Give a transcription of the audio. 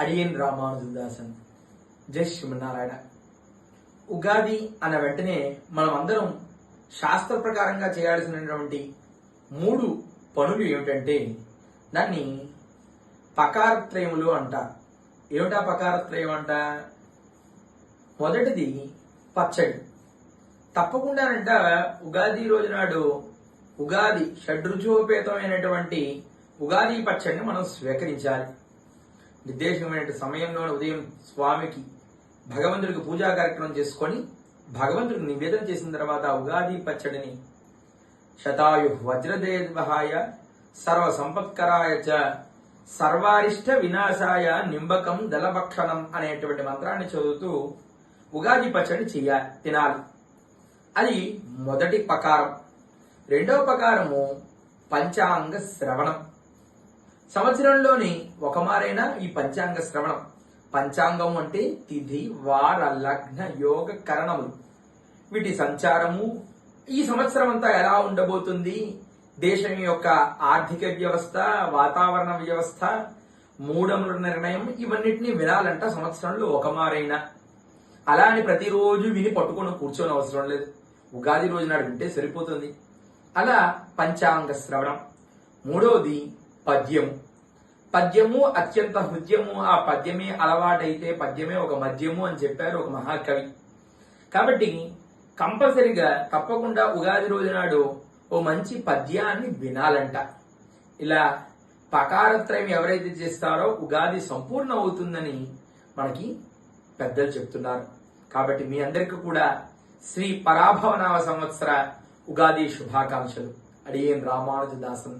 అడియన్ రామానుజదాసన్. జై శ్రీమన్నారాయణ. ఉగాది అన్న వెంటనే మనం అందరం శాస్త్ర ప్రకారంగా చేయాల్సినటువంటి 3 పనులు ఏమిటంటే దాన్ని పకారత్రయములు అంటారు. ఏమిటా పకారత్రయం అంట? మొదటిది పచ్చడి. తప్పకుండానంట ఉగాది రోజు నాడు ఉగాది షడ్రుచోపేతమైనటువంటి ఉగాది పచ్చడిని మనం స్వీకరించాలి. నిర్దేశమైన సమయంలో ఉదయం స్వామికి భగవంతుడికి పూజా కార్యక్రమం చేసుకొని భగవంతుడికి నివేదన చేసిన తర్వాత ఉగాది పచ్చడిని శతాయు వజ్రదేవహాయ సర్వ సంపత్కరాయ చ సర్వారిష్ట వినాశాయ నింబకం దళభక్షణం అనేటువంటి మంత్రాన్ని చదువుతూ ఉగాది పచ్చడి తినాలి. అది మొదటి పకారం. రెండవ పకారము పంచాంగ శ్రవణం. సంవత్సరంలోని ఒకమారైనా ఈ పంచాంగ శ్రవణం. పంచాంగం అంటే తిథి, వార, లగ్న, యోగ కరణములు, వీటి సంచారము, ఈ సంవత్సరం అంతా ఎలా ఉండబోతుంది, దేశం యొక్క ఆర్థిక వ్యవస్థ, వాతావరణ వ్యవస్థ, మూఢముల నిర్ణయం, ఇవన్నిటినీ వినాలంట సంవత్సరంలో ఒకమారైనా. అలా అని ప్రతిరోజు విని పట్టుకొని కూర్చొని అవసరం లేదు. ఉగాది రోజు నాడు వింటే సరిపోతుంది. అలా పంచాంగ శ్రవణం. మూడవది పద్యము. పద్యము అత్యంత హృద్యము. ఆ పద్యమే అలవాటైతే పద్యమే ఒక మద్యము అని చెప్పారు ఒక మహాకవి. కాబట్టి కంపల్సరిగా తప్పకుండా ఉగాది రోజు నాడు ఓ మంచి పద్యాన్ని వినాలంట. ఇలా పకారత్రయం ఎవరైతే చేస్తారో ఉగాది సంపూర్ణ అవుతుందని మనకి పెద్దలు చెప్తున్నారు. కాబట్టి మీ అందరికీ కూడా శ్రీ పరాభవనామ సంవత్సర ఉగాది శుభాకాంక్షలు. అడియన్ రామానుజదాసన్.